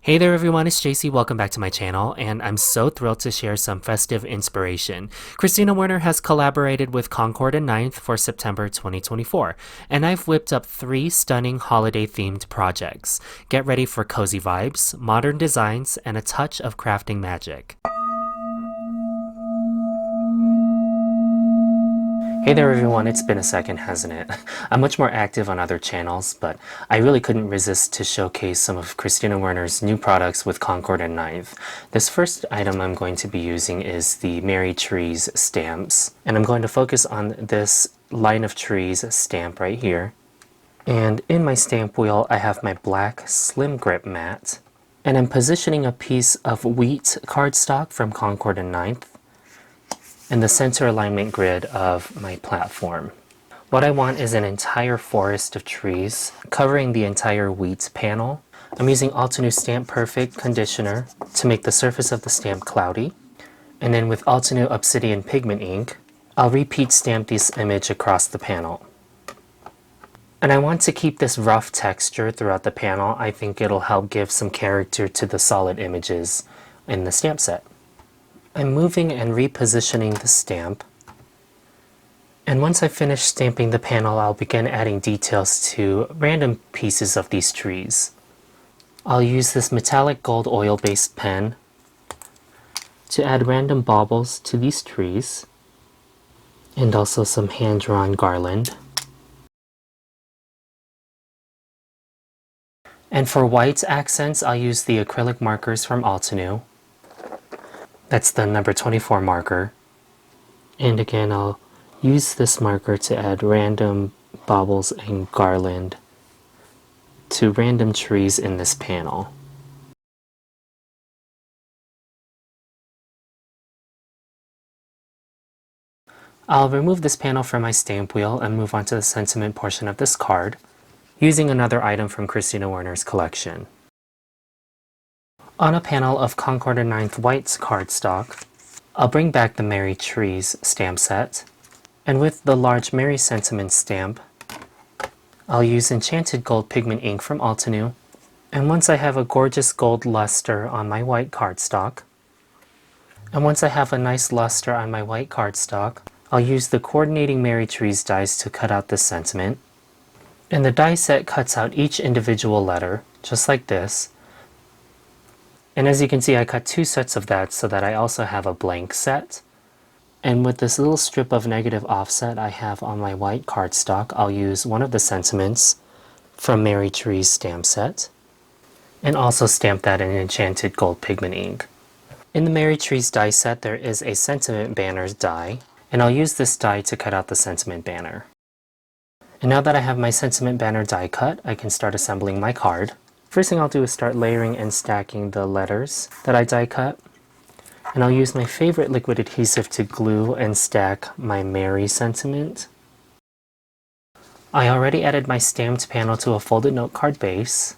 Hey there everyone, it's JC. Welcome back to my channel, and I'm so thrilled to share some festive inspiration. Kristina Werner has collaborated with Concord 9th for September 2024, and I've whipped up 3 stunning holiday-themed projects. Get ready for cozy vibes, modern designs, and a touch of crafting magic. Hey there everyone, it's been a second, hasn't it? I'm much more active on other channels, but I really couldn't resist to showcase some of Kristina Werner's new products with Concord 9th. This first item I'm going to be using is the Merry Trees stamps, and I'm going to focus on this line of trees stamp right here. And in my stamp wheel, I have my black SlimGrip mat, and I'm positioning a piece of wheat cardstock from Concord 9th in the center alignment grid of my platform. What I want is an entire forest of trees covering the entire wheat panel. I'm using Altenew StamPerfect Conditioner to make the surface of the stamp cloudy. And then with Altenew Obsidian Pigment Ink, I'll repeat stamp this image across the panel. And I want to keep this rough texture throughout the panel. I think it'll help give some character to the solid images in the stamp set. I'm moving and repositioning the stamp, and once I finish stamping the panel, I'll begin adding details to random pieces of these trees. I'll use this metallic gold oil-based pen to add random baubles to these trees, and also some hand-drawn garland. And for white accents, I'll use the acrylic markers from Altenew. That's the number 24 marker. And again, I'll use this marker to add random baubles and garland to random trees in this panel. I'll remove this panel from my stamp wheel and move on to the sentiment portion of this card, using another item from Kristina Werner's collection. On a panel of Concord 9th white cardstock, I'll bring back the Merry Trees stamp set, and with the large Merry Sentiment stamp, I'll use Enchanted gold pigment ink from Altenew. And once I have a gorgeous gold luster on my white cardstock, I'll use the coordinating Merry Trees dies to cut out this sentiment. And the die set cuts out each individual letter, just like this. And as you can see, I cut 2 sets of that so that I also have a blank set. And with this little strip of negative offset I have on my white cardstock, I'll use one of the sentiments from Merry Trees stamp set, and also stamp that in Enchanted gold pigment ink. In the Merry Trees die set, there is a sentiment banner die, and I'll use this die to cut out the sentiment banner. And now that I have my sentiment banner die cut, I can start assembling my card. First thing I'll do is start layering and stacking the letters that I die cut. And I'll use my favorite liquid adhesive to glue and stack my Merry sentiment. I already added my stamped panel to a folded note card base.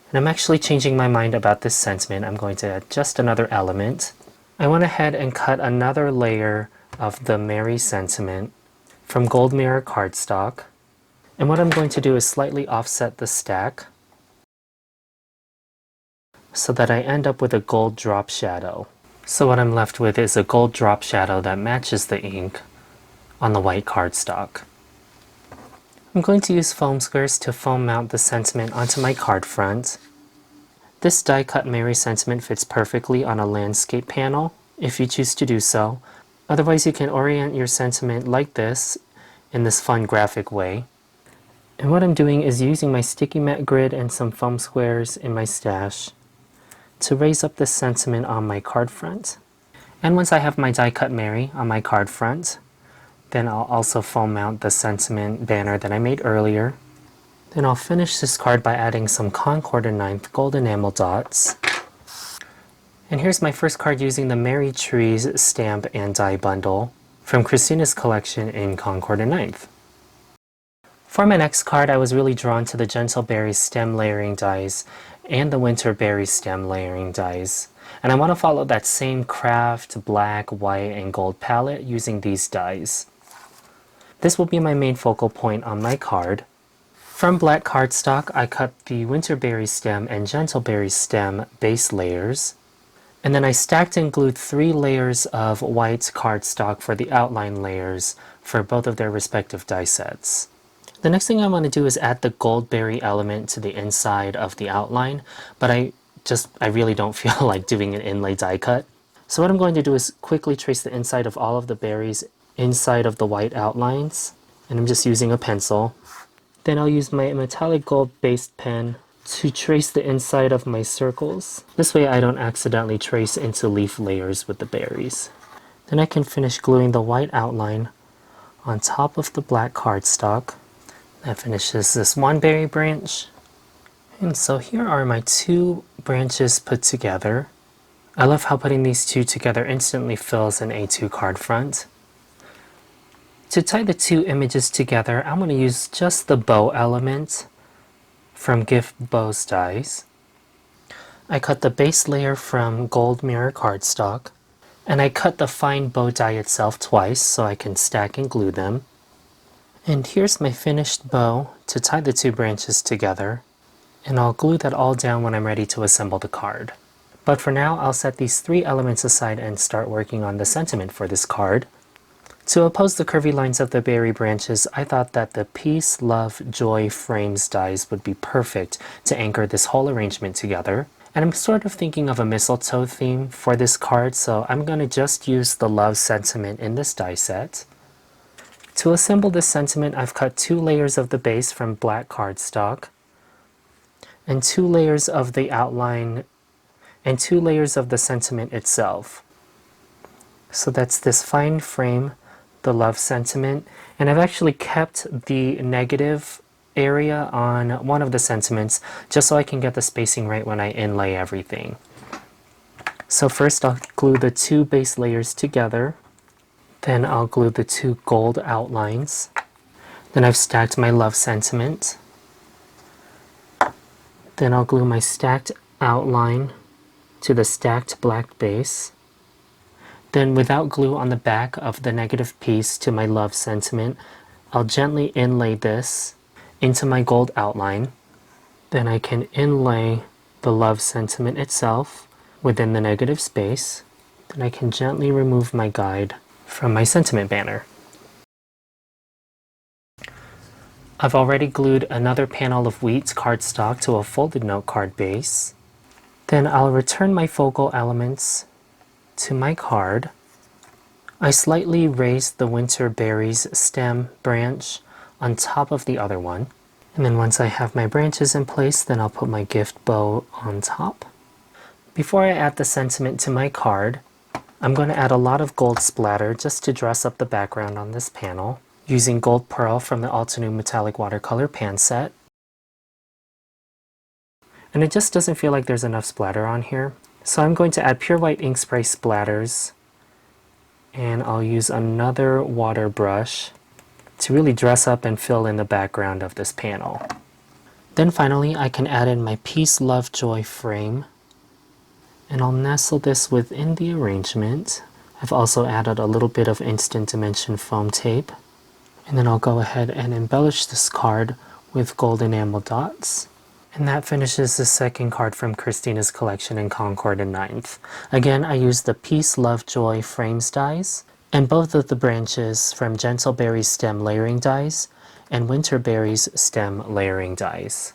And I'm actually changing my mind about this sentiment. I'm going to add just another element. I went ahead and cut another layer of the Merry sentiment from gold mirror cardstock. And what I'm going to do is slightly offset the stack so that I end up with a gold drop shadow. So what I'm left with is a gold drop shadow that matches the ink on the white cardstock. I'm going to use foam squares to foam mount the sentiment onto my card front. This die cut Merry sentiment fits perfectly on a landscape panel if you choose to do so. Otherwise, you can orient your sentiment like this in this fun graphic way. And what I'm doing is using my sticky mat grid and some foam squares in my stash to raise up the sentiment on my card front. And once I have my die cut Merry on my card front, then I'll also foam mount the sentiment banner that I made earlier. Then I'll finish this card by adding some Concord 9th gold enamel dots. And here's my first card using the Merry Trees stamp and die bundle from Kristina's collection in Concord 9th. For my next card, I was really drawn to the Gentle Berries stem layering dies and the Winter Berries stem layering dies. And I want to follow that same craft black, white, and gold palette using these dies. This will be my main focal point on my card. From black cardstock, I cut the Winterberry stem and Gentleberry stem base layers, and then I stacked and glued 3 layers of white cardstock for the outline layers for both of their respective die sets. The next thing I want to do is add the goldberry element to the inside of the outline, but I really don't feel like doing an inlay die cut. So what I'm going to do is quickly trace the inside of all of the berries inside of the white outlines, and I'm just using a pencil. Then I'll use my metallic gold based pen to trace the inside of my circles. This way I don't accidentally trace into leaf layers with the berries. Then I can finish gluing the white outline on top of the black cardstock. That finishes this one berry branch. And so here are my 2 branches put together. I love how putting these 2 together instantly fills an A2 card front. To tie the 2 images together, I'm going to use just the bow element from Gift Bows dies. I cut the base layer from gold mirror cardstock, and I cut the fine bow die itself twice so I can stack and glue them. And here's my finished bow to tie the 2 branches together, and I'll glue that all down when I'm ready to assemble the card. But for now, I'll set these 3 elements aside and start working on the sentiment for this card. To oppose the curvy lines of the berry branches, I thought that the Peace, Love, Joy frames dies would be perfect to anchor this whole arrangement together. And I'm sort of thinking of a mistletoe theme for this card, so I'm going to just use the love sentiment in this die set. To assemble this sentiment, I've cut 2 layers of the base from black cardstock, and 2 layers of the outline, and 2 layers of the sentiment itself. So that's this fine frame, the love sentiment, and I've actually kept the negative area on one of the sentiments just so I can get the spacing right when I inlay everything. So first I'll glue the 2 base layers together, then I'll glue the 2 gold outlines, then I've stacked my love sentiment, then I'll glue my stacked outline to the stacked black base. Then without glue on the back of the negative piece to my love sentiment, I'll gently inlay this into my gold outline. Then I can inlay the love sentiment itself within the negative space. Then I can gently remove my guide from my sentiment banner. I've already glued another panel of wheat cardstock to a folded note card base. Then I'll return my focal elements to my card. I slightly raised the Winterberry's stem branch on top of the other one. And then once I have my branches in place, then I'll put my gift bow on top. Before I add the sentiment to my card, I'm going to add a lot of gold splatter just to dress up the background on this panel, using Gold Pearl from the Altenew Metallic Watercolor pan set. And it just doesn't feel like there's enough splatter on here. So I'm going to add pure white ink spray splatters, and I'll use another water brush to really dress up and fill in the background of this panel. Then finally I can add in my Peace, Love, Joy frame, and I'll nestle this within the arrangement. I've also added a little bit of Instant Dimension foam tape, and then I'll go ahead and embellish this card with gold enamel dots. And that finishes the second card from Kristina's collection in Concord 9th. Again, I used the Peace, Love, Joy frames dies, and both of the branches from Gentleberry's stem layering dies and Winterberry's stem layering dies.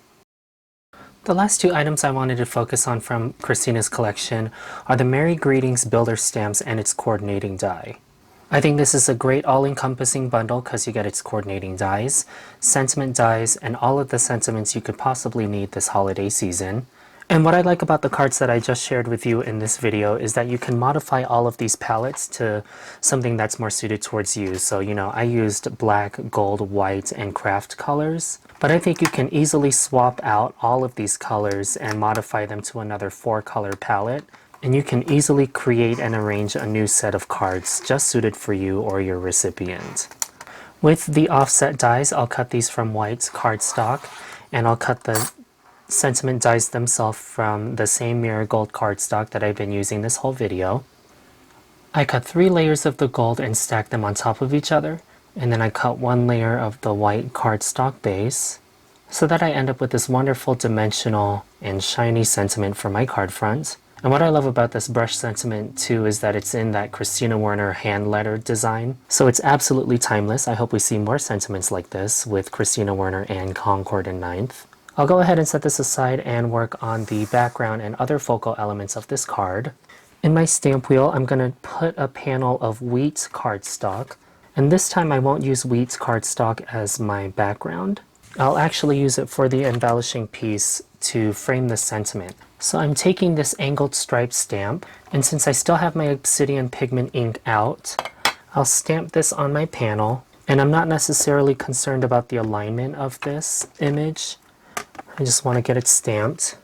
The last 2 items I wanted to focus on from Kristina's collection are the Merry Greetings Builder Stamps and its coordinating die. I think this is a great all-encompassing bundle because you get its coordinating dies, sentiment dies, and all of the sentiments you could possibly need this holiday season. And what I like about the cards that I just shared with you in this video is that you can modify all of these palettes to something that's more suited towards you. So, I used black, gold, white, and craft colors, but I think you can easily swap out all of these colors and modify them to another 4-color palette. And you can easily create and arrange a new set of cards just suited for you or your recipient. With the offset dies, I'll cut these from white cardstock, and I'll cut the sentiment dies themselves from the same mirror gold cardstock that I've been using this whole video. I cut 3 layers of the gold and stacked them on top of each other, and then I cut 1 layer of the white cardstock base, so that I end up with this wonderful dimensional and shiny sentiment for my card front. And what I love about this brush sentiment too is that it's in that Kristina Werner hand letter design. So it's absolutely timeless. I hope we see more sentiments like this with Kristina Werner and Concord 9th. I'll go ahead and set this aside and work on the background and other focal elements of this card. In my stamp wheel, I'm going to put a panel of wheat cardstock. And this time I won't use wheat cardstock as my background. I'll actually use it for the embellishing piece to frame the sentiment. So I'm taking this angled stripe stamp, and since I still have my Obsidian Pigment Ink out, I'll stamp this on my panel. And I'm not necessarily concerned about the alignment of this image. I just want to get it stamped.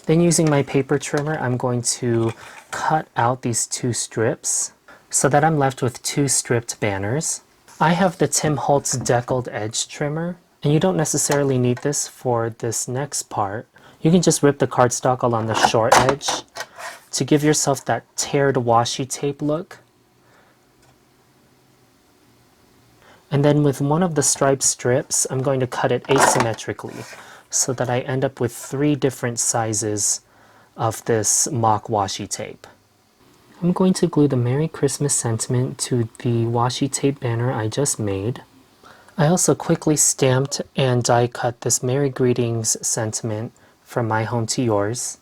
Then using my paper trimmer, I'm going to cut out these two strips so that I'm left with two stripped banners. I have the Tim Holtz deckled edge trimmer, and you don't necessarily need this for this next part. You can just rip the cardstock along the short edge to give yourself that teared washi tape look. And then with one of the striped strips, I'm going to cut it asymmetrically so that I end up with 3 different sizes of this mock washi tape. I'm going to glue the Merry Christmas sentiment to the washi tape banner I just made. I also quickly stamped and die cut this Merry Greetings sentiment from My Home to Yours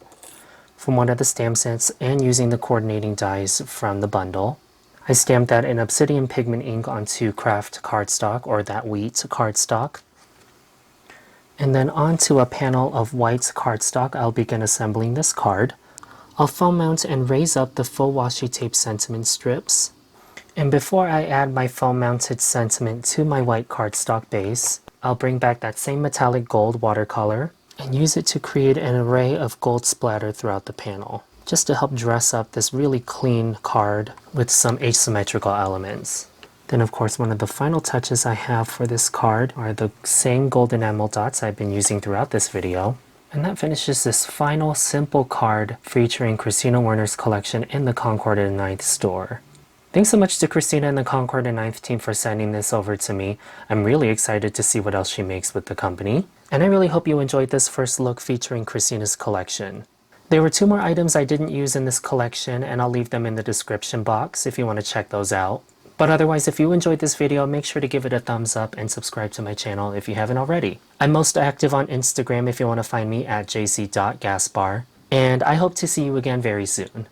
from one of the stamp sets and using the coordinating dies from the bundle. I stamped that in Obsidian Pigment Ink onto craft cardstock, or that wheat cardstock. And then onto a panel of white cardstock, I'll begin assembling this card. I'll foam mount and raise up the full washi tape sentiment strips. And before I add my foam mounted sentiment to my white cardstock base, I'll bring back that same metallic gold watercolor and use it to create an array of gold splatter throughout the panel, just to help dress up this really clean card with some asymmetrical elements. Then of course one of the final touches I have for this card are the same gold enamel dots I've been using throughout this video. And that finishes this final simple card featuring Kristina Werner's collection in the Concord 9th store. Thanks so much to Kristina and the Concord 9th team for sending this over to me. I'm really excited to see what else she makes with the company. And I really hope you enjoyed this first look featuring Kristina's collection. There were 2 more items I didn't use in this collection, and I'll leave them in the description box if you want to check those out. But otherwise, if you enjoyed this video, make sure to give it a thumbs up and subscribe to my channel if you haven't already. I'm most active on Instagram if you want to find me at jc.gaspar, and I hope to see you again very soon.